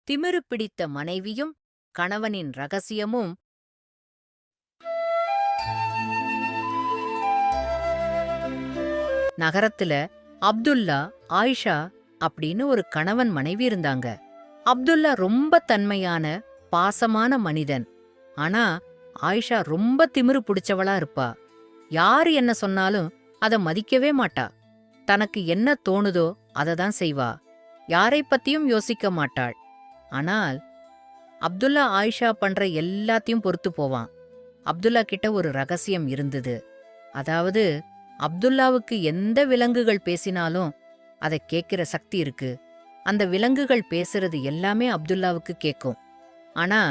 திமிரு பிடித்த மனைவியும் கணவனின் ரகசியமும். நகரத்துல அப்துல்லா, ஆயிஷா அப்படின்னு ஒரு கணவன் மனைவி இருந்தாங்க. அப்துல்லா ரொம்ப தன்மையான பாசமான மனிதன். ஆனா ஆயிஷா ரொம்ப திமிரு பிடிச்சவளா இருப்பா. யாரு என்ன சொன்னாலும் அத மதிக்கவே மாட்டா. தனக்கு என்ன தோணுதோ அததான் செய்வா. யாரை பத்தியும் யோசிக்க மாட்டாள். ஆனால் அப்துல்லா ஆயிஷா பண்ற எல்லாத்தையும் பொறுத்து போவான். அப்துல்லா கிட்ட ஒரு ரகசியம் இருந்தது. அதாவது அப்துல்லாவுக்கு எந்த விலங்குகள் பேசினாலும் அதை கேட்கிற சக்தி இருக்கு. அந்த விலங்குகள் பேசுறது எல்லாமே அப்துல்லாவுக்கு கேட்கும். ஆனா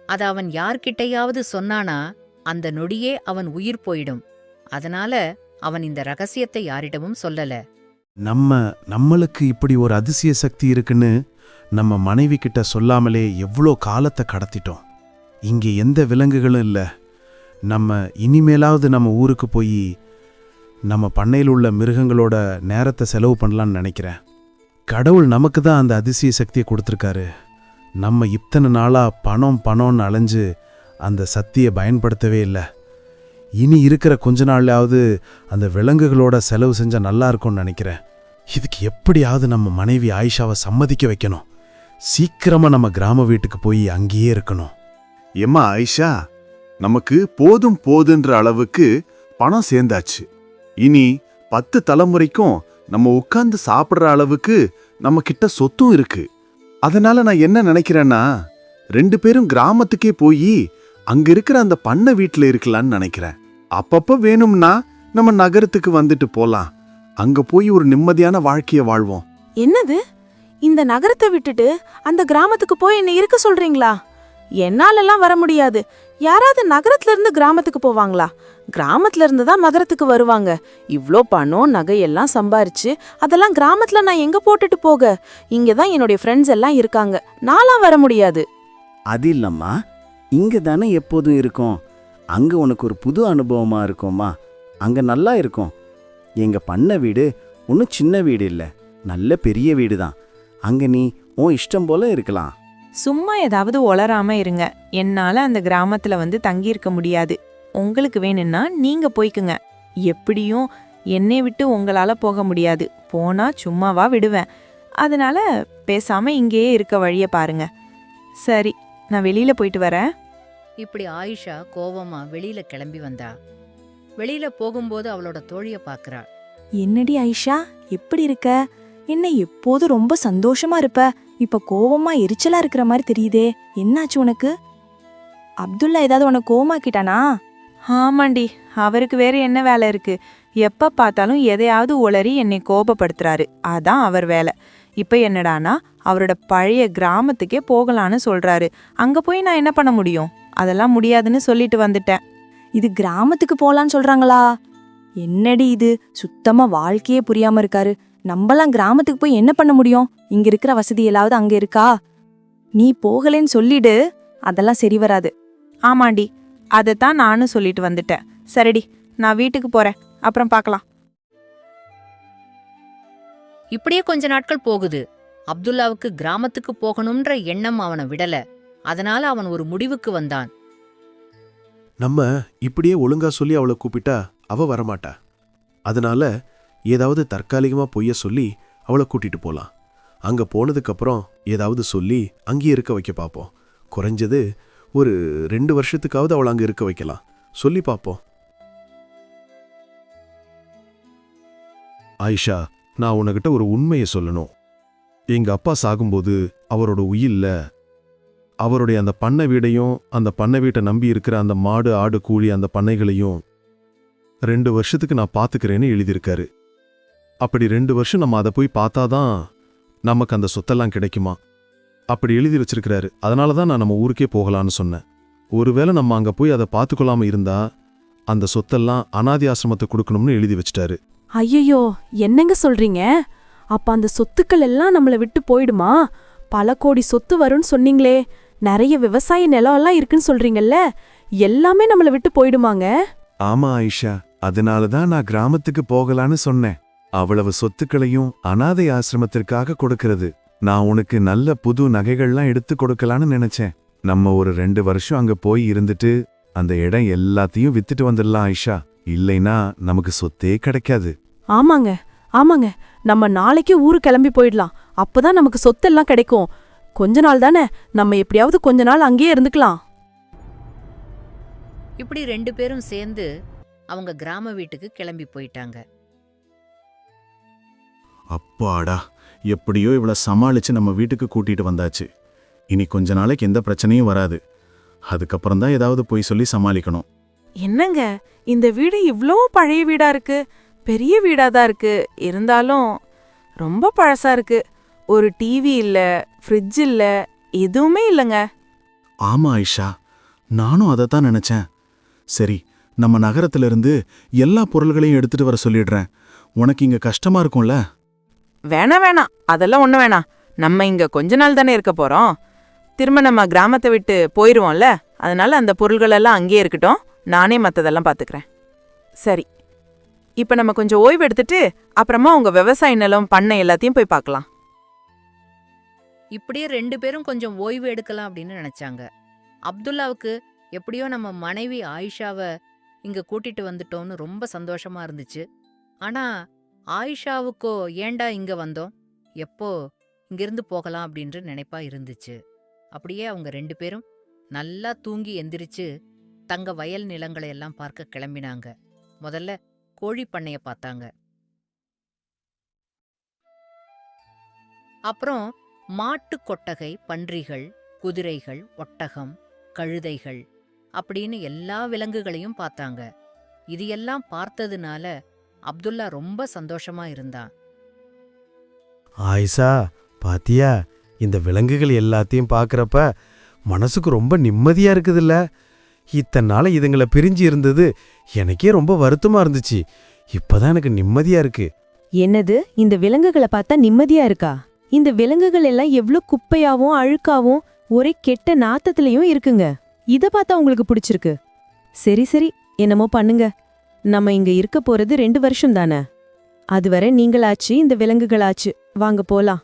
அத அவன் யார்கிட்டயாவது சொன்னானா அந்த நொடியே அவன் உயிர் போயிடும். அதனால அவன் இந்த ரகசியத்தை யாரிடமும் சொல்லல. நம்மளுக்கு இப்படி ஒரு அதிசய சக்தி இருக்குன்னு நம்ம மனைவி கிட்ட சொல்லாமலே எவ்வளோ காலத்தை கடத்திட்டோம். இங்கே எந்த விலங்குகளும் இல்ல. நம்ம இனிமேலாவது நம்ம ஊருக்கு போய் நம்ம பண்ணையில் உள்ள மிருகங்களோட நேரத்தை செலவு பண்ணலான்னு நினைக்கிறேன். கடவுள் நமக்கு தான் அந்த அதிசய சக்தியை கொடுத்துருக்காரு. நம்ம இத்தனை நாளா பணம்னு அலைஞ்சு அந்த சக்தியை பயன்படுத்தவே இல்லை. இனி இருக்கிற கொஞ்ச நாள்லாவது அந்த விலங்குகளோட செலவு செஞ்சா நல்லா இருக்கும்னு நினைக்கிறேன். இதுக்கு எப்படியாவது நம்ம மனைவி ஆயிஷாவை சம்மதிக்க வைக்கணும். சீக்கிரமா நம்ம கிராம வீட்டுக்கு போய் அங்கேயே இருக்கணும். ஏம்மா ஆயிஷா, நமக்கு போதுன்ற அளவுக்கு பணம் சேர்ந்தாச்சு. இனி 10 தலைமுறைக்கும் நம்ம உட்கார்ந்து சாப்பிடுற அளவுக்கு நம்ம கிட்ட சொத்தும் இருக்கு. அதனால நான் என்ன நினைக்கிறேன்னா, 2 பேரும் கிராமத்துக்கே போய் அங்க இருக்கிற அந்த பண்ணை வீட்டுல இருக்கலான்னு நினைக்கிறேன். அப்பப்ப வேணும்னா நம்ம நகரத்துக்கு வந்துட்டு போலாம். அங்க போய் ஒரு நிம்மதியான வாழ்க்கைய வாழ்வோம். என்னது, இந்த நகரத்தை விட்டுட்டு அந்த கிராமத்துக்கு போய் என்ன இருக்க சொல்றீங்களா? என்னாலெல்லாம் வர முடியாது. யாராவது நகரத்துல இருந்து கிராமத்துக்கு போவாங்களா? கிராமத்துல இருந்து தான் நகரத்துக்கு வருவாங்க. இவ்ளோ பணம் நகையெல்லாம் சம்பாரிச்சு அதெல்லாம் கிராமத்துல நான் எங்க போட்டுட்டு போக? இங்கதான் என்னுடைய ஃப்ரெண்ட்ஸ் எல்லாம் இருக்காங்க. நான்லாம் வர முடியாது. அது இல்லம்மா, இங்க தானே எப்போதும் இருக்கும். அங்க உனக்கு ஒரு புது அனுபவமா இருக்கும்மா. அங்க நல்லா இருக்கும். எங்க பண்ண வீடு ஒன்றும் சின்ன வீடு இல்லை, நல்ல பெரிய வீடு தான். அங்க நீ உன் இஷ்டம் போல இருக்கலாம். சும்மா ஏதாவது ஒளராம இருங்க. என்னால அந்த கிராமத்துல வந்து தங்கியிருக்க முடியாது. உங்களுக்கு வேணும்னா நீங்க போய்க்குங்க. எப்படியும் என்னை விட்டு உங்களால போக முடியாது. போனா சும்மாவா விடுவேன். அதனால பேசாம இங்கேயே இருக்க வழிய பாருங்க. சரி, நான் வெளியில போயிட்டு வரேன். இப்படி ஆயிஷா கோவமா வெளியில கிளம்பி வந்தா. வெளியில போகும்போது அவளோட தோழிய பாக்குறாள். என்னடி ஆயிஷா, எப்படி இருக்க? என்ன எப்போது ரொம்ப சந்தோஷமா இருப்ப, இப்ப கோவமா எரிச்சலா இருக்கிற மாதிரி தெரியுதே. என்னாச்சு உனக்கு? அப்துல்லா ஏதாவது உனக்கு கோவமாக்கிட்டானா? ஆமாண்டி, அவருக்கு வேற என்ன வேலை இருக்கு? எப்ப பார்த்தாலும் எதையாவது உளறி என்னை கோபப்படுத்துறாரு. அதான் அவர் வேலை. இப்ப என்னடானா அவரோட பழைய கிராமத்துக்கே போகலான்னு சொல்றாரு. அங்க போய் நான் என்ன பண்ண முடியும்? அதெல்லாம் முடியாதுன்னு சொல்லிட்டு வந்துட்டேன். இது கிராமத்துக்கு போலான்னு சொல்றாங்களா? என்னடி இது, சுத்தமா வாழ்க்கையே புரியாம இருக்காரு. நம்மலாம் கிராமத்துக்கு போய் என்ன பண்ண முடியும்? இங்க இருக்கிற வசதி எல்லாவது அங்க இருக்கா? நீ போகலேன்னு சொல்லிடு, அதெல்லாம் சரி வராது. ஆமாண்டி, அதைத்தான் நானும் சொல்லிட்டு வந்துட்டேன். சரிடி, நான் வீட்டுக்கு போறேன். அப்புறம் பார்க்கலாம். இப்படியே கொஞ்ச நாட்கள் போகுது. அப்துல்லாவுக்கு கிராமத்துக்கு போகணும்ன்ற எண்ணம் அவனை விடல. அதனால அவன் ஒரு முடிவுக்கு வந்தான். நம்ம இப்படியே ஒழுங்கா சொல்லி அவளை கூப்பிட்டா அவ வரமாட்டா. அதனால ஏதாவது தற்காலிகமா பொய்ய சொல்லி அவளை கூட்டிட்டு போலாம். அங்க போனதுக்கப்புறம் ஏதாவது சொல்லி அங்கேயே இருக்க வைக்க பார்ப்போம். குறைஞ்சது ஒரு 2 வருஷத்துக்காவது அவளை அங்க இருக்க வைக்கலாம். சொல்லி பார்ப்போம். ஆயிஷா, நான் உன்கிட்ட ஒரு உண்மையை சொல்லணும். எங்க அப்பா சாகும்போது அவரோட உயில்ல அவருடைய அந்த பண்ணை வீடையும் அந்த பண்ணை வீட்டை நம்பி இருக்கிற அந்த மாடு ஆடு கூலி அந்த பண்ணைகளையும் 2 வருஷத்துக்கு நான் பாத்துக்கிறேன்னு எழுதியிருக்காரு. அப்படி 2 வருஷம் நம்ம அதை போய் பார்த்தாதான் நமக்கு அந்த சொத்தெல்லாம் கிடைக்குமா? அப்படி எழுதி வச்சிருக்கிறாரு. அதனாலதான் நான் நம்ம ஊருக்கே போகலான்னு சொன்னேன். ஒருவேளை நம்ம அங்க போய் அதை பார்த்துக்கொள்ளாம இருந்தா அந்த சொத்தெல்லாம் அனாதி ஆசிரமத்தை கொடுக்கணும்னு எழுதி வச்சிட்டாரு. ஐயோ, என்னங்க சொல்றீங்க? அப்ப அந்த சொத்துக்கள் எல்லாம் நம்மள விட்டு போயிடுமா? பல கோடி சொத்து வரும்னு சொன்னீங்களே, நிறைய விவசாய நிலம் எல்லாம் இருக்குன்னு சொல்றீங்கல்ல, எல்லாமே நம்மள விட்டு போயிடுமாங்க? ஆமா ஆயிஷா, அதனாலதான் நான் கிராமத்துக்கு போகலான்னு சொன்னேன். அவ்வளவு சொத்துக்களையும் அனாதை ஆசிரமத்திற்காக கொடுக்கிறது நான் உனக்கு நல்ல புது நகைகள்லாம் எடுத்து கொடுக்கலான்னு நினைச்சேன். நம்ம ஒரு 2 வருஷம் அங்க போய் இருந்துட்டு அந்த இடம் எல்லாத்தையும் வித்துட்டு வந்துடலாம் ஆயிஷா. இல்லைனா நமக்கு சொத்தே கிடைக்காது. ஆமாங்க ஆமாங்க, நம்ம நாளைக்கே ஊரு கிளம்பி போயிடலாம். அப்பதான் நமக்கு சொத்தெல்லாம் கிடைக்கும். கொஞ்ச நாள் தானே, நம்ம எப்படியாவது கொஞ்ச நாள் அங்கேயே இருந்துக்கலாம். இப்படி 2 பேரும் சேர்ந்து அவங்க கிராம வீட்டுக்கு கிளம்பி போயிட்டாங்க. அப்பாடா, எப்படியோ இவளை சமாளிச்சு நம்ம வீட்டுக்கு கூட்டிட்டு வந்தாச்சு. இனி கொஞ்ச நாளைக்கு எந்த பிரச்சனையும் வராது. அதுக்கப்புறம் தான் ஏதாவது போய் சொல்லி சமாளிக்கணும். என்னங்க, இந்த வீடு இவ்ளோ பழைய வீடா இருக்கு. பெரிய வீடாதான் இருக்கு, இருந்தாலும் ரொம்ப பழசா இருக்கு. ஒரு டிவி இல்ல, ஃப்ரிட்ஜ் இல்ல, எதுவுமே இல்லங்க. ஆமா ஆயிஷா, நானும் அதைத்தான் நினைச்சேன். சரி, நம்ம நகரத்திலிருந்து எல்லா பொருள்களையும் எடுத்துட்டு வர சொல்லிடுறேன். உனக்கு இங்க கஷ்டமா இருக்கும்ல? வேணாம், அதெல்லாம் ஒண்ணு வேணாம். நம்ம இங்க கொஞ்ச நாள் தானே இருக்க போறோம். திரும்ப நம்ம கிராமத்தை விட்டு போயிருவோம்ல, அதனால அந்த பொருள்கள் எல்லாம் அங்கேயே இருக்கட்டும். நானே மத்ததெல்லாம் பாத்துக்கிறேன். சரி, இப்ப நம்ம கொஞ்சம் ஓய்வு எடுத்துட்டு அப்புறமா உங்க விவசாய நிலம், பண்ணை எல்லாத்தையும் போய் பார்க்கலாம். இப்படியே 2 பேரும் கொஞ்சம் ஓய்வு எடுக்கலாம் அப்படின்னு நினைச்சாங்க. அப்துல்லாவுக்கு எப்படியோ நம்ம மனைவி ஆயிஷாவை இங்க கூட்டிட்டு வந்துட்டோம்னு ரொம்ப சந்தோஷமா இருந்துச்சு. ஆனா ஆயிஷாவுக்கோ ஏண்டா இங்க வந்தோம், எப்போ இங்கிருந்து போகலாம் அப்படின்ற நினைப்பா இருந்துச்சு. அப்படியே அவங்க 2 பேரும் நல்லா தூங்கி எந்திரிச்சு தங்க வயல் நிலங்களை எல்லாம் பார்க்க கிளம்பினாங்க. முதல்ல கோழி பண்ணைய பார்த்தாங்க. அப்புறம் மாட்டு கொட்டகை, பன்றிகள், குதிரைகள், ஒட்டகம், கழுதைகள் அப்படின்னு எல்லா விலங்குகளையும் பார்த்தாங்க. இது எல்லாம் பார்த்ததுனால அப்துல்லா ரொம்ப சந்தோஷமா இருந்தான். ஆயிஷா, பாத்தியா, இந்த விலங்குகள் எல்லாத்தையும் பார்க்கறப்ப மனசுக்கு ரொம்ப நிம்மதியா இருக்குதுல்ல. இத்தனை நாள இதுங்களை பிரிஞ்சு இருந்தது எனக்கே ரொம்ப வருத்தமா இருந்துச்சு. இப்பதான் எனக்கு நிம்மதியா இருக்கு. என்னது, இந்த விலங்குகளை பார்த்தா நிம்மதியா இருக்கா? இந்த விலங்குகள் எல்லாம் எவ்ளோ குப்பையாவும் அழுக்காவும் ஒரே கெட்ட நாத்தத்திலையும் இருக்குங்க. இத பார்த்தா உங்களுக்கு பிடிச்சிருக்கு? சரி சரி, என்னமோ பண்ணுங்க. நம்ம இங்க இருக்க போறது 2 வருஷம் தானே. அதுவரை நீங்களாச்சு இந்த விலங்குகளாச்சு. வாங்க போலாம்.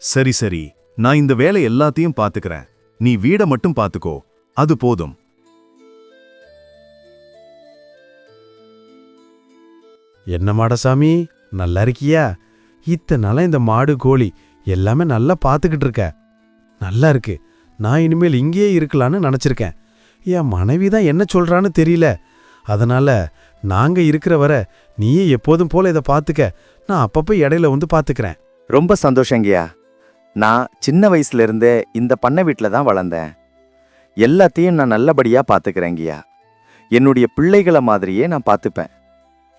சரி சரி, நான் இந்த வேலை எல்லாத்தையும் பாத்துக்கிறேன். நீ வீட மட்டும் பாத்துக்கோ, அது போதும். என்ன மாடசாமி, நல்லா இருக்கியா? இத்தனை நாளா இந்த மாடு, கோழி எல்லாமே நல்லா பார்த்துக்கிட்டு இருக்க. நல்லா இருக்கு. நான் இனிமேல் இங்கேயே இருக்கலான்னு நினச்சிருக்கேன். என் மனைவி தான் என்ன சொல்றான்னு தெரியல. அதனால நாங்க இருக்கிற வர நீயே எப்போதும் போல இதை பார்த்துக்க. நான் அப்பப்போ இடையில வந்து பார்த்துக்கிறேன். ரொம்ப சந்தோஷங்கய்யா. நான் சின்ன வயசுல இருந்தே இந்த பண்ணை வீட்டில் தான் வளர்ந்தேன். எல்லாத்தையும் நான் நல்லபடியா பார்த்துக்கிறேங்கய்யா. என்னுடைய பிள்ளைகளை மாதிரியே நான் பார்த்துப்பேன்.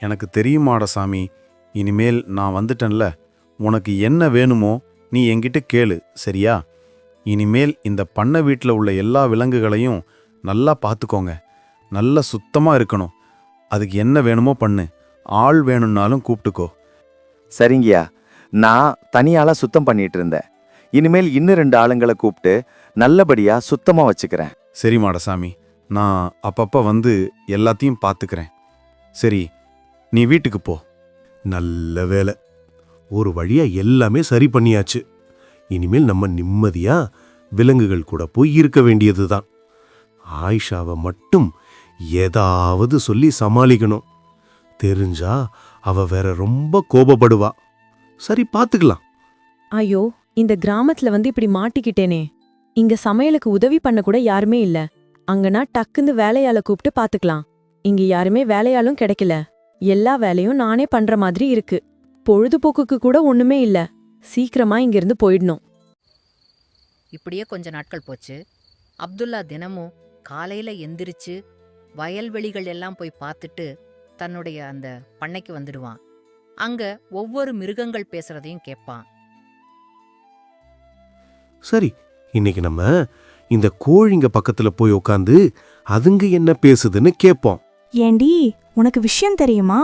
எனக்கு தெரியுமாட சாமி, இனிமேல் நான் வந்துட்டேன்ல, உனக்கு என்ன வேணுமோ நீ என்கிட்ட கேளு, சரியா? இனிமேல் இந்த பண்ணை வீட்டில் உள்ள எல்லா விலங்குகளையும் நல்லா பார்த்துக்கோங்க. நல்லா சுத்தமாக இருக்கணும். அதுக்கு என்ன வேணுமோ பண்ணு. ஆள் வேணும்னாலும் கூப்பிட்டுக்கோ. சரிங்கய்யா, நான் தனியால சுத்தம் பண்ணிட்டு இருந்தேன். இனிமேல் இன்னும் 2 ஆளுங்களை கூப்பிட்டு நல்லபடியா சுத்தமா வச்சுக்கிறேன். சரி மாடசாமி, நான் அப்பப்போ வந்து எல்லாத்தையும் பார்த்துக்கிறேன். சரி, நீ வீட்டுக்கு போ. நல்ல வேலை, ஒரு வழியா எல்லாமே சரி பண்ணியாச்சு. இனிமேல் நம்ம நிம்மதியா விலங்குகள் கூட போய் இருக்க வேண்டியதுதான். ஆயிஷாவை மட்டும் ஏதாவது சொல்லி சமாளிக்கணும். தெரிஞ்சா அவ வேற ரொம்ப கோபப்படுவா. சரி, பாத்துக்கலாம். ஐயோ, இந்த கிராமத்துல வந்து இப்படி மாட்டிக்கிட்டேனே. இங்க சமையலுக்கு உதவி பண்ண கூட யாருமே இல்ல. அங்கனா டக்குன்னு வேலையாள கூப்பிட்டு பாத்துக்கலாம். இங்க யாருமே வேலையாளும் கிடைக்கல. எல்லா வேலையும் நானே பண்ற மாதிரி இருக்கு. பொழுதுபோக்குக்கு கூட ஒண்ணுமே இல்ல. சீக்கிரமா இங்கிருந்து போயிடணும். இப்படியே கொஞ்ச நாட்கள் போச்சு. அப்துல்லா தினமும் காலையில எந்திரிச்சு வயல்வெளிகள் எல்லாம் போய் பார்த்துட்டு தன்னுடைய அந்த பண்ணைக்கு வந்துடுவான். அங்க ஒவ்வொரு மிருகங்கள் பேசுறதையும் கேட்பான். சரி, இன்னைக்கு நம்ம இந்த கோழிங்க பக்கத்துல போய் உட்காந்து அதுங்க என்ன பேசுதுன்னு கேட்போம். ஏண்டி, உனக்கு விஷயம் தெரியுமா?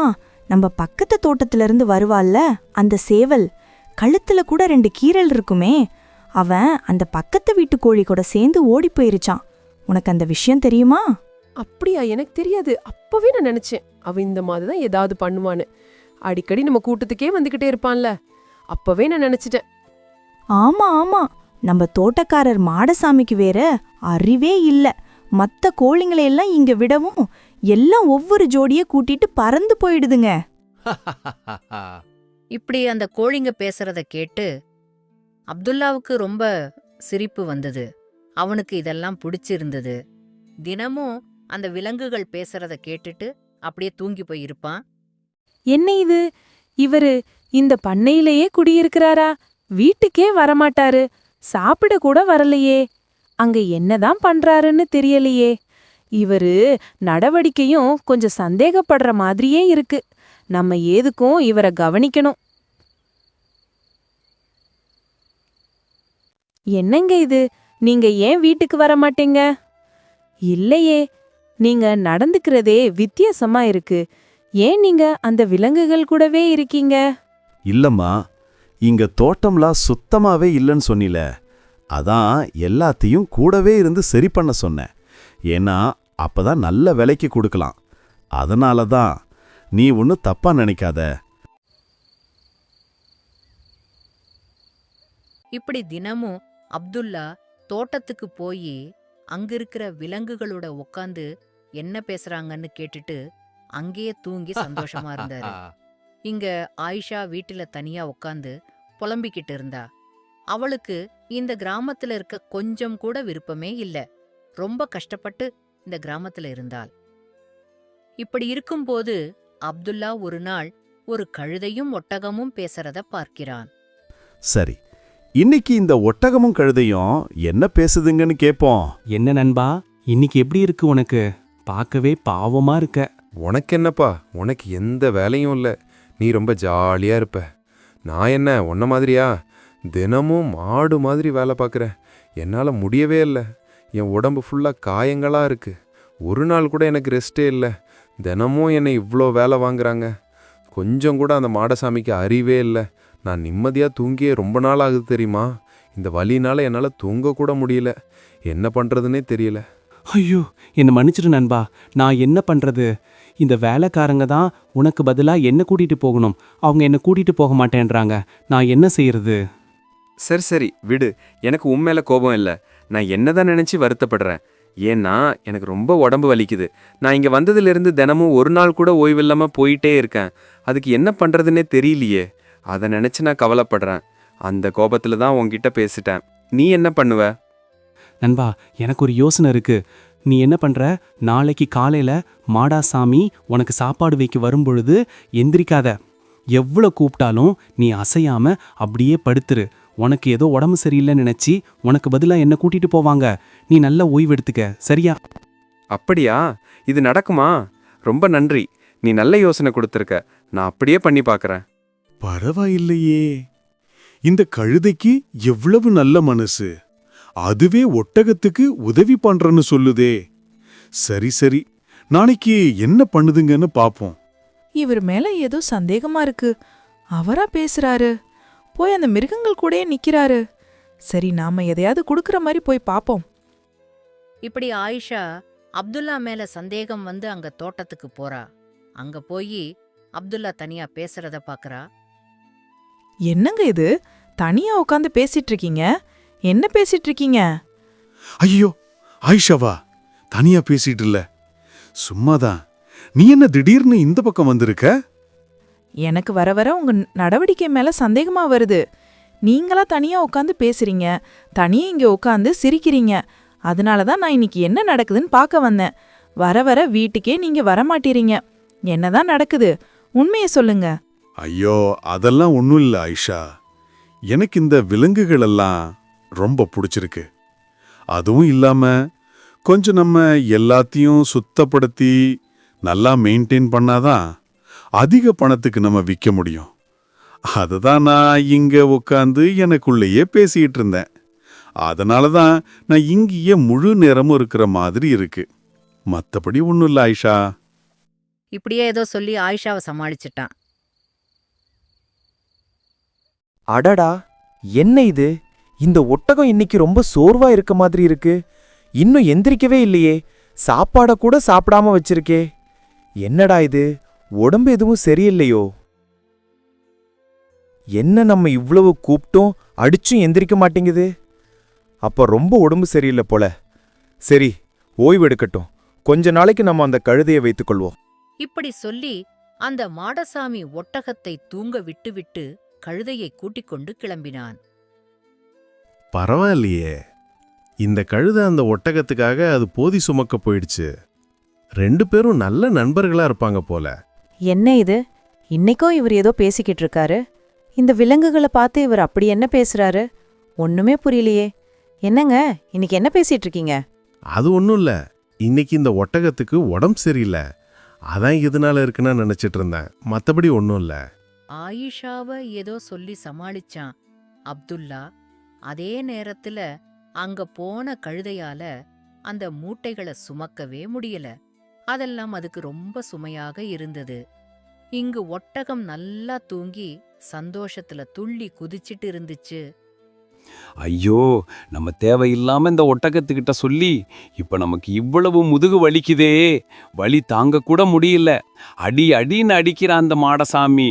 நம்ம பக்கத்து தோட்டத்துல இருந்து வருவாள்ல அந்த சேவல், கழுத்துல கூட 2 கீறல் இருக்குமே. அவன் அந்த பக்கத்து வீட்டு கோழி கூட சேர்ந்து ஓடி போயிருச்சான். உனக்கு அந்த விஷயம் தெரியுமா? அப்படியா? எனக்கு தெரியாது. அப்பவே நான் நினைச்சேன் அவ இந்த மாதிரி தான் ஏதாவது பண்ணுவான்னு. அடிக்கடி நம்ம கூட்டத்துக்கே வந்துகிட்டே இருப்பான்ல. அப்பவே நான் நினைச்சிட்டேன். ஆமா ஆமா, நம்ம தோட்டக்காரர் மாடசாமிக்கு வேற அறிவே இல்ல. மத்த கோழிங்களை எல்லாம் இங்க விடவும் எல்லாம் ஒவ்வொரு ஜோடிய கூட்டிட்டு பறந்து போயிடுதுங்க. இப்படி அந்த கோழிங்க பேசுறத கேட்டு அப்துல்லாவுக்கு ரொம்ப சிரிப்பு வந்தது. அவனுக்கு இதெல்லாம் பிடிச்சிருந்தது. தினமும் அந்த விலங்குகள் பேசுறத கேட்டுட்டு அப்படியே தூங்கி போய் இருப்பான். என்ன இது, இவரு இந்த பண்ணையிலேயே குடியிருக்கிறாரா? வீட்டுக்கே வரமாட்டாரு, சாப்பிட கூட வரலையே. அங்க என்னதான் பண்றாருன்னு தெரியலையே. இவரு நடவடிக்கையும் கொஞ்சம் சந்தேகப்படுற மாதிரியே இருக்கு. நம்ம ஏதுக்கும் இவரை கவனிக்கணும். என்னங்க இது, நீங்க ஏன் வீட்டுக்கு வர மாட்டீங்க? இல்லையே, நீங்க நடந்துக்கிறதே வித்தியாசமா இருக்கு. ஏன் நீங்க அந்த விலங்குகள் கூடவே இருக்கீங்க? இல்லம்மா, இங்க தோட்டம்லாம் சுத்தமாவே இல்லைன்னு சொன்னில, அதான் எல்லாத்தையும் கூடவே இருந்து சரி பண்ண சொன்னேன். ஏன்னா அப்பதான் நல்ல விலைக்கு கொடுக்கலாம். அதனால தான். நீ ஒன்னும் தப்பா நினைக்காத. இப்படி தினமும் அப்துல்லா தோட்டத்துக்கு போய் அங்க இருக்கிற விலங்குகளோட உட்காந்து என்ன பேசுறாங்கன்னு கேட்டுட்டு அங்கேயே தூங்கி சந்தோஷமா இருந்தாரு. இங்க ஆயிஷா வீட்டுல தனியா உட்காந்து புலம்பிக்கிட்டு இருந்தா. அவளுக்கு இந்த கிராமத்துல இருக்க கொஞ்சம் கூட விருப்பமே இல்ல. ரொம்ப கஷ்டப்பட்டு இந்த கிராமத்துல இருந்தாள். இப்படி இருக்கும்போது அப்துல்லா ஒரு நாள் ஒரு கழுதையும் ஒட்டகமும் பேசுறத பார்க்கிறான். சரி, இன்னைக்கு இந்த ஒட்டகமும் கழுதையும் என்ன பேசுதுங்கன்னு கேப்போம். என்ன நண்பா, இன்னைக்கு எப்படி இருக்கு உனக்கு? பார்க்கவே பாவமா இருக்க. உனக்கு என்னப்பா, உனக்கு எந்த வேலையும் இல்லை. நீ ரொம்ப ஜாலியா இருப்ப. நான் என்ன உன்ன மாதிரியா? தினமும் மாடு மாதிரி வேலை பார்க்குறேன். என்னால் முடியவே இல்லை. என் உடம்பு ஃபுல்லாக காயங்களாக இருக்கு. ஒரு நாள் கூட எனக்கு ரெஸ்ட்டே இல்லை. தினமும் என்னை இவ்வளோ வேலை வாங்குறாங்க. கொஞ்சம் கூட அந்த மாடசாமிக்கு அறிவே இல்லை. நான் நிம்மதியாக தூங்கியே ரொம்ப நாள் ஆகுது தெரியுமா? இந்த வலினால என்னால் தூங்கக்கூட முடியல. என்ன பண்ணுறதுனே தெரியல. ஐயோ, என்னை மன்னிச்சிடு நண்பா. நான் என்ன பண்றது? இந்த வேலைக்காரங்க தான் உனக்கு பதிலா என்ன கூட்டிட்டு போகணும். அவங்க என்ன கூட்டிட்டு போக மாட்டேன்றாங்க. நான் என்ன செய்யறது? சரி சரி விடு. எனக்கு உண்மையில கோபம் இல்லை. நான் என்னதான் நினைச்சு வருத்தப்படுறேன். ஏன்னா எனக்கு ரொம்ப உடம்பு வலிக்குது. நான் இங்க வந்ததிலிருந்து தினமும் ஒரு நாள் கூட ஓய்வில்லாம போயிட்டே இருக்கேன். அதுக்கு என்ன பண்றதுன்னே தெரியலையே. அதை நினைச்சு நான் கவலைப்படுறேன். அந்த கோபத்துல தான் உன்கிட்ட பேசிட்டேன். நீ என்ன பண்ணுவ? நண்பா, எனக்கு ஒரு யோசனை இருக்கு. நீ என்ன பண்ற? நாளைக்கு காலையில மாடாசாமி உனக்கு சாப்பாடு வைக்க வரும்பொழுது எந்திரிக்காத. எவ்வளோ கூப்பிட்டாலும் நீ அசையாம அப்படியே படுத்துரு. உனக்கு ஏதோ உடம்பு சரியில்லைன்னு நினைச்சி உனக்கு பதிலா என்ன கூட்டிட்டு போவாங்க. நீ நல்ல ஓய்வு எடுத்துக்க, சரியா? அப்படியா? இது நடக்குமா? ரொம்ப நன்றி. நீ நல்ல யோசனை கொடுத்துருக்க. நான் அப்படியே பண்ணி பார்க்கறேன். பரவாயில்லையே, இந்த கழுதைக்கு எவ்வளவு நல்ல மனசு. அதுவே ஒட்டகத்துக்கு உதவி பண்றன்னு சொல்லுதே. சரி சரி, நாளைக்கு என்ன பண்ணுதுங்கன்னு பாப்போம். இவர் மேல ஏதோ சந்தேகமா இருக்கு. அவரா பேசுறாரு, போய் அந்த மிருகங்கள் கூடயே நிக்கிறாரு. சரி, நாம எதையாவது குடுக்கற மாதிரி போய் பாப்போம். இப்படி ஆயிஷா அப்துல்லா மேல சந்தேகம் வந்து அங்க தோட்டத்துக்கு போறா. அங்க போய் அப்துல்லா தனியா பேசுறத பாக்குறா. என்னங்க இது, தனியா உட்காந்து பேசிட்டு இருக்கீங்க? என்ன பேசிட்டு இருக்கீங்க? ஐயோ, ஆயிஷாவா? தனியா பேசிட்டு இல்ல, சும்மாதான். நீ என்ன திடீர்னு இந்த பக்கம் வந்திருக்க? எனக்கு வர வர உங்க நடவடிக்கை மேல சந்தேகமா வருது. நீங்களா தனியா உட்காந்து பேசுறீங்க, தனியா இங்க உட்காந்து சிரிக்கிறீங்க. அதனாலதான் நான் இன்னைக்கு என்ன நடக்குதுன்னு பார்க்க வந்தேன். வர வர வீட்டுக்கே நீங்க வரமாட்டீறீங்க. என்னதான் நடக்குது? உண்மையை சொல்லுங்க. ஐயோ, அதெல்லாம் ஒன்றும் இல்லை ஆயிஷா. எனக்கு இந்த விலங்குகள் எல்லாம் ரொம்ப பிடிச்சிருக்கு. அதுவும் இல்லாம கொஞ்சம் நம்ம எல்லாத்தையும் சுத்தப்படுத்தி நல்லா மெயின்டைன் பண்ணாதான் அதிக பணத்துக்கு நம்ம விற்க முடியும். அதுதான் நான் இங்க உட்காந்து எனக்குள்ளேயே பேசிட்டு இருந்தேன். அதனால தான் நான் இங்கேயே முழு நேரமும் இருக்கிற மாதிரி இருக்கு. மத்தபடி ஒன்றும் இல்லை ஆயிஷா. இப்படியே ஏதோ சொல்லி ஆயிஷாவை சமாளிச்சிட்டான். அடடா, என்ன இது? இந்த ஒட்டகம் இன்னைக்கு ரொம்ப சோர்வா இருக்க மாதிரி இருக்கு. இன்னும் எந்திரிக்கவே இல்லையே. சாப்பாட கூட சாப்பிடாம வச்சிருக்கே. என்னடா இது, உடம்பு எதுவும் சரியில்லையோ? என்ன நம்ம இவ்வளவு கூப்பிட்டும் அடிச்சும் எந்திரிக்க மாட்டேங்குது. அப்ப ரொம்ப உடம்பு சரியில்லை போல. சரி, ஓய்வு எடுக்கட்டும். கொஞ்ச நாளைக்கு நம்ம அந்த கழுதையை வைத்துக்கொள்வோம். இப்படி சொல்லி அந்த மாடசாமி ஒட்டகத்தை தூங்க விட்டுவிட்டு கழுதையை கூட்டிக் கொண்டு கிளம்பினான். பரவாயில்லையே, இந்த கழுதை அந்த ஒட்டகத்துக்காக அது போதி சுமக்க போயிடுச்சு. 2 பேரும் நல்ல நண்பர்களா இருப்பாங்க போல. என்ன இது, இன்னைக்கும் இவர் ஏதோ பேசிக்கிட்டு இருக்காரு. இந்த விலங்குகளை பார்த்து இவர் அப்படி என்ன பேசுறாரு? ஒண்ணுமே புரியலையே. என்னங்க, இன்னைக்கு என்ன பேசிட்டு இருக்கீங்க? அது ஒன்றும் இல்லை, இன்னைக்கு இந்த ஒட்டகத்துக்கு உடம்பு சரியில்லை, அதான் இதனால இருக்குன்னு நினைச்சிட்டு இருந்தேன். மற்றபடி ஒன்றும் இல்லை. ஆயிஷாவ ஏதோ சொல்லி சமாளிச்சான் அப்துல்லா. அதே நேரத்துல அங்க போன கழுதையால அந்த மூட்டைகளை சுமக்கவே முடியல. அதெல்லாம் அதுக்கு ரொம்ப சுமையாக இருந்தது. இங்கு ஒட்டகம் நல்லா தூங்கி சந்தோஷத்துல துள்ளி குதிச்சிட்டு இருந்துச்சு. ஐயோ, நம்ம தேவையில்லாம இந்த ஒட்டகத்துக்கிட்ட சொல்லி இப்ப நமக்கு இவ்வளவு முதுகு வலிக்குதே, வலி தாங்க கூட முடியல. அடி அடின்னு அடிக்கிறான் அந்த மாடசாமி.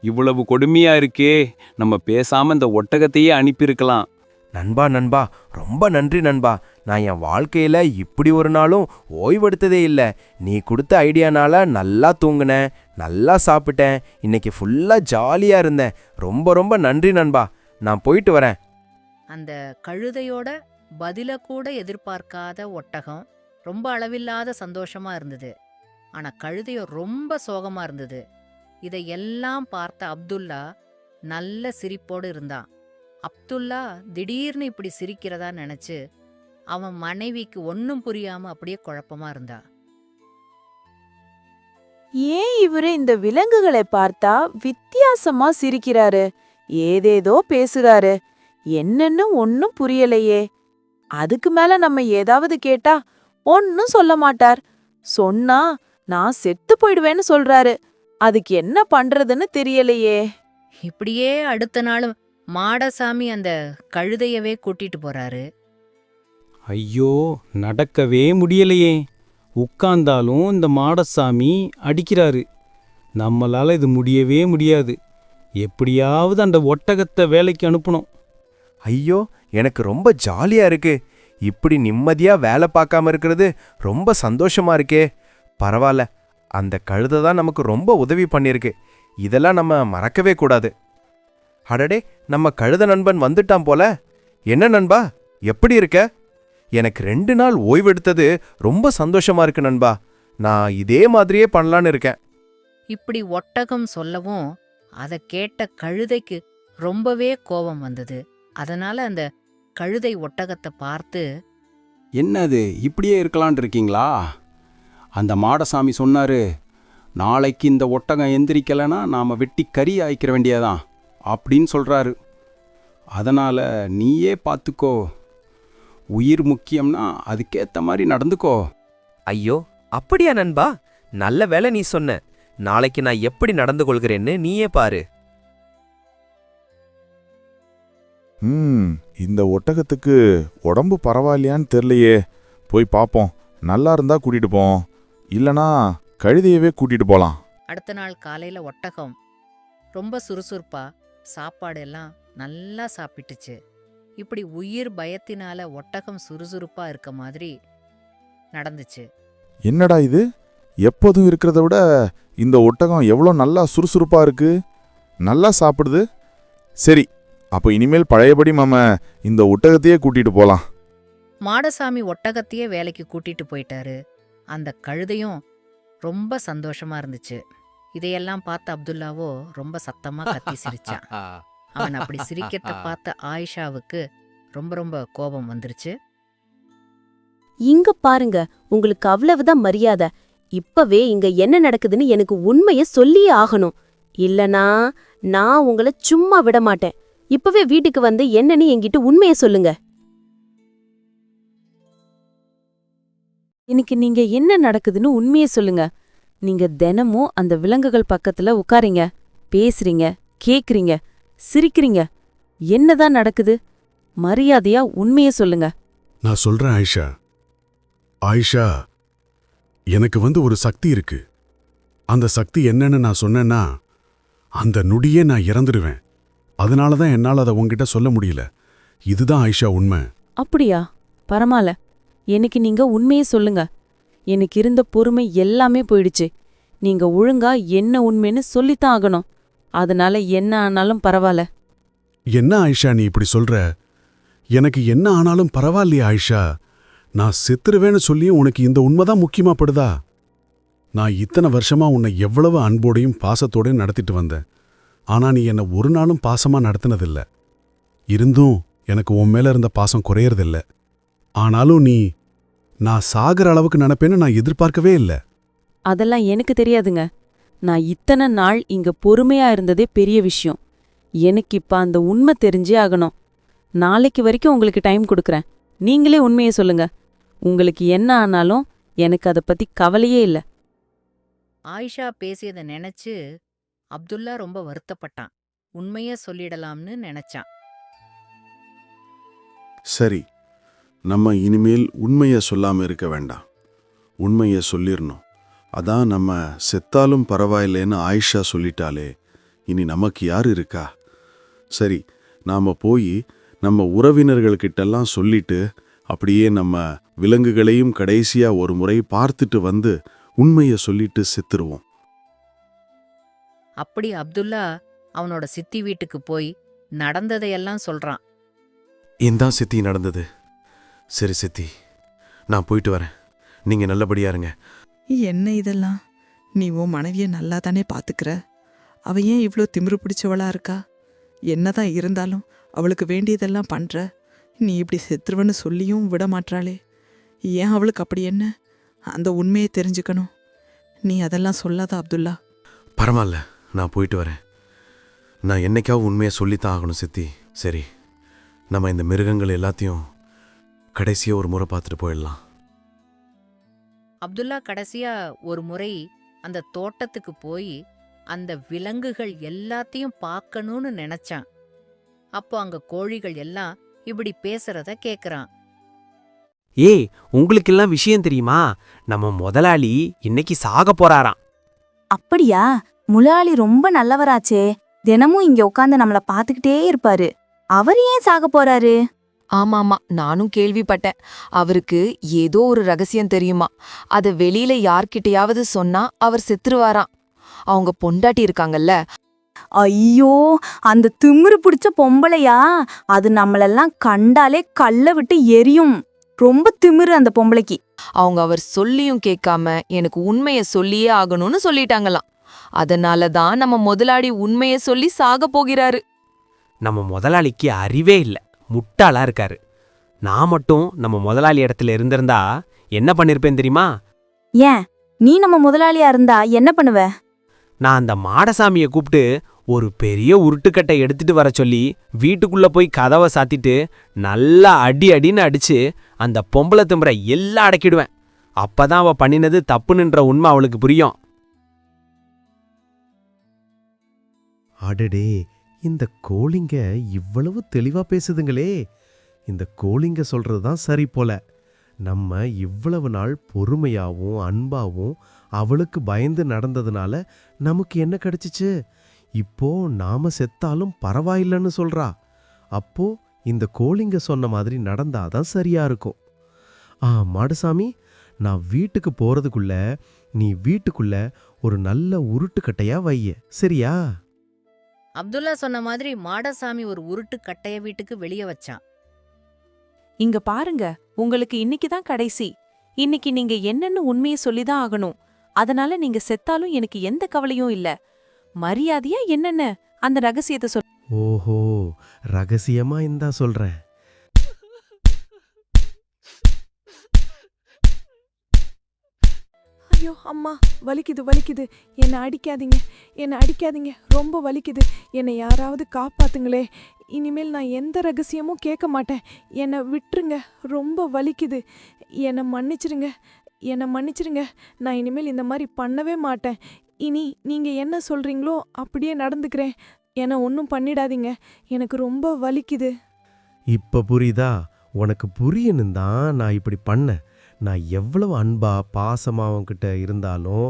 இவ்வளவு கொடுமையா இருக்கே, நம்ம பேசாம இந்த ஒட்டகத்தையே அனுப்பியிருக்கலாம். நண்பா நண்பா, ரொம்ப நன்றி நண்பா. நான் என் வாழ்க்கையில இப்படி ஒரு நாளும் ஓய்வெடுத்ததே இல்லை. நீ கொடுத்த ஐடியானால நல்லா தூங்குனேன், நல்லா சாப்பிட்டேன், இன்னைக்கு ஃபுல்லா ஜாலியா இருந்தேன். ரொம்ப ரொம்ப நன்றி நண்பா. நான் போயிட்டு வரேன். அந்த கழுதையோட பதில கூட எதிர்பார்க்காத ஒட்டகம் ரொம்ப அளவில்லாத சந்தோஷமா இருந்தது. ஆனா கழுதையோ ரொம்ப சோகமா இருந்தது. இதையெல்லாம் பார்த்த அப்துல்லா நல்ல சிரிப்போடு இருந்தான். அப்துல்லா திடீர்னு இப்படி சிரிக்கிறதா நினைச்சு அவன் மனைவிக்கு ஒன்னும் புரியாம அப்படியே குழப்பமா இருந்தா. ஏன் இவரு இந்த விலங்குகளை பார்த்தா வித்தியாசமா சிரிக்கிறாரு, ஏதேதோ பேசுறாரு, என்னன்னு ஒன்னும் புரியலையே. அதுக்கு மேல நம்ம ஏதாவது கேட்டா ஒன்னும் சொல்ல மாட்டார். சொன்னா நான் செத்து போயிடுவேன்னு சொல்றாரு. அதுக்கு என்ன பண்றதுன்னு தெரியலையே. இப்படியே அடுத்த நாள் மாடசாமி அந்த கழுதையவே கூட்டிட்டு போறாரு. ஐயோ, நடக்கவே முடியலையே. உட்கார்ந்தாலும் இந்த மாடசாமி அடிக்கிறாரு. நம்மளால இது முடியவே முடியாது. எப்படியாவது அந்த ஒட்டகத்தை வேலைக்கு அனுப்பணும். ஐயோ, எனக்கு ரொம்ப ஜாலியா இருக்கு. இப்படி நிம்மதியா வேலை பார்க்காம இருக்கிறது ரொம்ப சந்தோஷமா இருக்கே. பரவாயில்ல, அந்த கழுதை தான் நமக்கு ரொம்ப உதவி பண்ணிருக்கு. இதெல்லாம் நம்ம மறக்கவே கூடாது. அடடே, நம்ம கழுத நண்பன் வந்துட்டான் போல. என்ன நண்பா, எப்படி இருக்க? எனக்கு 2 நாள் ஓய்வெடுத்தது ரொம்ப சந்தோஷமா இருக்கு நண்பா. நான் இதே மாதிரியே பண்ணலான்னு இருக்கேன். இப்படி ஒட்டகம் சொல்லவும் அதை கேட்ட கழுதைக்கு ரொம்பவே கோபம் வந்தது. அதனால அந்த கழுதை ஒட்டகத்தை பார்த்து, என்னது, இப்படியே இருக்கலான் இருக்கீங்களா? அந்த மாடசாமி சொன்னாரு, நாளைக்கு இந்த ஒட்டகம் எந்திரிக்கலைன்னா நாம வெட்டி கறி ஆய்க்கிற வேண்டியதான் அப்படின்னு சொல்றாரு. அதனால நீயே பார்த்துக்கோ. உயிர் முக்கியம்னா அதுக்கேத்த மாதிரி நடந்துக்கோ. ஐயோ, அப்படியா நண்பா? நல்ல வேலை நீ சொன்ன. நாளைக்கு நான் எப்படி நடந்து கொள்கிறேன்னு நீயே பாரு. இந்த ஒட்டகத்துக்கு உடம்பு பரவாயில்லையான்னு தெரியலையே. போய் பாப்போம். நல்லா இருந்தா கூட்டிட்டு போவோம், இல்லனா கழுதையவே கூட்டிட்டு போலாம். அடுத்த நாள் காலையில ஒட்டகம் ரொம்ப சுறுசுறுப்பா சாப்பாடு எல்லாம் நல்லா சாப்பிட்டுச்சு. இப்படி உயிர் பயத்தினால ஒட்டகம் சுறுசுறுப்பா இருக்க மாதிரி நடந்துச்சு. என்னடா இது, எப்போதும் இருக்கிறத விட இந்த ஒட்டகம் எவ்வளோ நல்லா சுறுசுறுப்பா இருக்கு, நல்லா சாப்பிடுது. சரி, அப்போ இனிமேல் பழையபடி மாம இந்த ஒட்டகத்தையே கூட்டிட்டு போலாம். மாடசாமி ஒட்டகத்தையே வேலைக்கு கூட்டிட்டு போயிட்டாரு. அந்த கழுதையும் ரொம்ப சந்தோஷமா இருந்துச்சு. இதையெல்லாம் பார்த்த அப்துல்லாவோ ரொம்ப சத்தமா கத்தி சிரிச்சான். அவன் அப்படி சிரிக்கிறத பார்த்த ஆயிஷாவுக்கு ரொம்ப ரொம்ப கோபம் வந்துருச்சு. இங்க பாருங்க, உங்களுக்கு அவ்வளவுதான் மரியாதை. இப்பவே இங்க என்ன நடக்குதுன்னு எனக்கு உண்மைய சொல்லியே ஆகணும். இல்லனா நான் உங்களை சும்மா விட மாட்டேன். இப்பவே வீட்டுக்கு வந்து என்னன்னு என்கிட்ட உண்மைய சொல்லுங்க. இன்னைக்கு நீங்க என்ன நடக்குதுன்னு உண்மைய சொல்லுங்க. நீங்க தினமும் அந்த விலங்குகள் பக்கத்துல உட்காரீங்க, பேசுறீங்க, கேக்குறீங்க, சிரிக்கிறீங்க. என்னதான் நடக்குது? மரியாதையா உண்மைய சொல்லுங்க. நான் சொல்றேன் ஆயிஷா. ஆயிஷா, எனக்கு ஒரு சக்தி இருக்கு. அந்த சக்தி என்னன்னு நான் சொன்னேன்னா அந்த நொடியே நான் இறந்துடுவேன். அதனால தான் என்னால் அதை உன்கிட்ட சொல்ல முடியல. இதுதான் ஆயிஷா உண்மை. அப்படியா? பரவாயில்ல, எனக்கு நீங்க உண்மையே சொல்லுங்க. எனக்கு இருந்த பொறுமை எல்லாமே போயிடுச்சு. நீங்க ஒழுங்கா என்ன உண்மைன்னு சொல்லித்தான் ஆகணும். அதனால என்ன ஆனாலும் பரவாயில்ல. என்ன ஆயிஷா நீ இப்படி சொல்ற? எனக்கு என்ன ஆனாலும் பரவாயில்லையா ஆயிஷா? நான் செத்துருவேன்னு சொல்லியும் உனக்கு இந்த உண்மைதான் முக்கியமா படுதா? நான் இத்தனை வருஷமா உன்னை எவ்வளவு அன்போடையும் பாசத்தோடையும் நடத்திட்டு வந்தேன். ஆனா நீ என்னை ஒரு நாளும் பாசமா நடத்தினதில்ல. இருந்தும் எனக்கு உன் மேல இருந்த பாசம் குறையறதில்ல. ஆனாலும் நீ நான் சாகிற அளவுக்கு நினைப்பேன்னு நான் எதிர்பார்க்கவே இல்லை. அதெல்லாம் எனக்கு தெரியாதுங்க. நான் இத்தனை நாள் இங்க பொறுமையா இருந்ததே பெரிய விஷயம். எனக்கு இப்ப அந்த உண்மை தெரிஞ்சே ஆகணும். நாளைக்கு வரைக்கும் உங்களுக்கு டைம் கொடுக்கறேன். நீங்களே உண்மையை சொல்லுங்க. உங்களுக்கு என்ன ஆனாலும் எனக்கு அதை பத்தி கவலையே இல்லை. ஆயிஷா பேசியதை நினைச்சு அப்துல்லா ரொம்ப வருத்தப்பட்டான். உண்மைய சொல்லிடலாம்னு நினைச்சான். சரி, நம்ம இனிமேல் உண்மையை சொல்லாம இருக்க வேண்டாம். உண்மையை சொல்லிடணும். அதான் நம்ம செத்தாலும் பரவாயில்லைன்னு ஆயிஷா சொல்லிட்டாலே, இனி நமக்கு யார் இருக்கா? சரி, நாம போய் நம்ம உறவினர்கள்கிட்டெல்லாம் சொல்லிட்டு அப்படியே நம்ம விலங்குகளையும் கடைசியா ஒரு முறை பார்த்துட்டு வந்து உண்மையை சொல்லிட்டு செத்துருவோம். அப்படி அப்துல்லா அவனோட சித்தி வீட்டுக்கு போய் நடந்ததையெல்லாம் சொல்றான். இந்தான் சித்தி நடந்தது. சரி சித்தி, நான் போயிட்டு வரேன். நீங்க நல்லபடியா இருங்க. என்ன இதெல்லாம்? நீ உன் மனைவியை நல்லா தானே பார்த்துக்கிற. அவ ஏன் இவ்வளோ திமிரு பிடிச்சவளா இருக்கா? என்னதான் இருந்தாலும் அவளுக்கு வேண்டியதெல்லாம் பண்ற. நீ இப்படி செத்துருவன்னு சொல்லியும் விட மாட்டாளே. ஏன் அவளுக்கு அப்படி என்ன? அந்த உண்மையை தெரிஞ்சுக்கணும். நீ அதெல்லாம் சொல்லாத அப்துல்லா. பரவாயில்ல, நான் போயிட்டு வரேன். நான் என்னைக்காவது உண்மையை சொல்லித்தான் ஆகணும் சித்தி. சரி, நம்ம இந்த மிருகங்கள் எல்லாத்தையும் கடைசியா ஒரு முறை பார்த்துட்டு போயிடலாம். அப்துல்லா கடைசியா ஒரு முறை அந்த தோட்டத்துக்கு போய் அந்த விலங்குகள் எல்லாத்தையும் பார்க்கணும்னு நினைச்சான். அப்போ அங்க கோழிகள் எல்லாம் இப்படி பேசுறத கேக்குறான். ஏய், உங்களுக்கெல்லாம் விஷயம் தெரியுமா? நம்ம முதலாளி இன்னைக்கு சாக போறாராம். அப்படியா? முதலாளி ரொம்ப நல்லவராச்சே. தினமும் இங்க உட்காந்து நம்மள பாத்துக்கிட்டே இருப்பாரு. அவர் ஏன் சாக போறாரு? ஆமாமா, நானும் கேள்விப்பட்டேன். அவருக்கு ஏதோ ஒரு ரகசியம் தெரியுமா. அத வெளியில யார்கிட்டயாவது சொன்னா அவர் செத்துருவாராம். அவங்க பொண்டாட்டி இருக்காங்கல்ல. ஐயோ, அந்த திமிரு பிடிச்ச பொம்பளையா? அது நம்மளெல்லாம் கண்டாலே கல்ல விட்டு எரியும். ரொம்ப திமிரு அந்த பொம்பளைக்கு. அவங்க அவர் சொல்லியும் கேட்காம எனக்கு உண்மைய சொல்லியே ஆகணும்னு சொல்லிட்டாங்களாம். அதனால தான் நம்ம முதலாளி உண்மைய சொல்லி சாக போகிறாரு. நம்ம முதலாளிக்கு அறிவே இல்ல, முட்டாளா இருக்காரு. நான் மட்டும் நம்ம முதலாளி இடத்துல இருந்திருந்தா என்ன பண்ணிருப்பேன் தெரியுமா? ஏன், நீ நம்ம முதலாளியா இருந்தா என்ன பண்ணுவ? நான் அந்த மாடசாமிய கூப்பிட்டு ஒரு பெரிய உருட்டுக்கட்டை எடுத்துட்டு வர சொல்லி வீட்டுக்குள்ள போய் கதவை சாத்திட்டு நல்லா அடின்னு அடிச்சு அந்த பொம்பளை திம்பரை எல்லாம் அடக்கிடுவேன். அப்பதான் அவ பண்ணினது தப்புன்னுன்ற உண்மை அவளுக்கு புரியும். அடடே, இந்த கோழிங்க இவ்வளவு தெளிவா பேசுதுங்களே. இந்த கோழிங்க சொல்றதுதான் சரி போல. நம்ம இவ்வளவு நாள் பொறுமையாவும் அன்பாவும் அவளுக்கு பயந்து நடந்ததுனால நமக்கு என்ன கிடைச்சிச்சு? இப்போ நாம செத்தாலும் பரவாயில்லைன்னு சொல்றா. அப்போ இந்த கோழிங்க சொன்ன மாதிரி நடந்தாதான் சரியா இருக்கும். மாடசாமி, நான் வீட்டுக்கு போறதுக்குள்ள நீ வீட்டுக்குள்ள ஒரு நல்ல உருட்டுக்கட்டையா வைய, சரியா? அப்துல்லா சொன்ன மாதிரி மாடசாமி ஒரு உருட்டு கட்டைய வீட்டுக்கு வெளியே வச்சான். இங்க பாருங்க, உங்களுக்கு இன்னைக்கு தான் கடைசி. இன்னைக்கு நீங்க என்னன்னு உண்மையை சொல்லிதான் ஆகணும். அதனால நீங்க செத்தாலும் எனக்கு எந்த கவலையும் இல்ல. மரியாதையா என்னன்னு அந்த ரகசியத்தை சொல். ஓஹோ, ரகசியமா இந்தா சொல்றேன். ஐயோ அம்மா, வலிக்குது வலிக்குது. என்னை அடிக்காதீங்க, என்னை அடிக்காதீங்க. ரொம்ப வலிக்குது. என்னை யாராவது காப்பாத்துங்களே. இனிமேல் நான் எந்த ரகசியமும் கேட்க மாட்டேன். என்னை விட்டுருங்க. ரொம்ப வலிக்குது. என்னை மன்னிச்சிருங்க, என்னை மன்னிச்சிருங்க. நான் இனிமேல் இந்த மாதிரி பண்ணவே மாட்டேன். இனி நீங்க என்ன சொல்றீங்களோ அப்படியே நடந்துக்கிறேன். என்னை ஒன்றும் பண்ணிடாதீங்க. எனக்கு ரொம்ப வலிக்குது. இப்ப புரியுதா? உனக்கு புரியணும் தான் நான் இப்படி பண்ணேன். நான் எவ்வளவு அன்பா பாசமா உன்கிட்ட இருந்தாலும்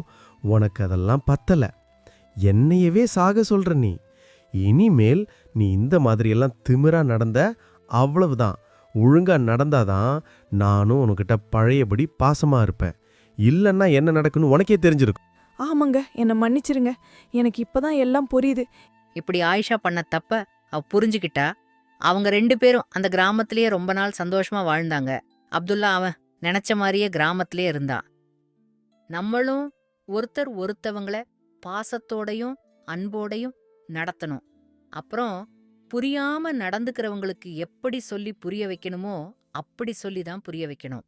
உனக்கு அதெல்லாம் பத்தல. என்னையவே சாக சொல்ற நீ. இனிமேல் நீ இந்த மாதிரியெல்லாம் திமிரா நடந்த அவ்வளவுதான். ஒழுங்கா நடந்தாதான் நானும் உனக்கிட்ட பழையபடி பாசமா இருப்பேன். இல்லன்னா என்ன நடக்குன்னு உனக்கே தெரிஞ்சிருக்கும். ஆமாங்க, என்னை மன்னிச்சிருங்க. எனக்கு இப்பதான் எல்லாம் புரியுது. இப்படி ஆயிஷா பண்ண தப்ப அவ புரிஞ்சுக்கிட்டா. அவங்க 2 பேரும் அந்த கிராமத்திலேயே ரொம்ப நாள் சந்தோஷமா வாழ்ந்தாங்க. அப்துல்லா அவன் நினைச்ச மாதிரியே கிராமத்திலே இருந்தான். நம்மளும் ஒருத்தர் ஒருத்தவங்கள பாசத்தோடையும் அன்போடையும் நடத்தணும். அப்புறம் புரியாம நடந்துக்கிறவங்களுக்கு எப்படி சொல்லி புரிய வைக்கணுமோ அப்படி சொல்லி தான் புரிய வைக்கணும்.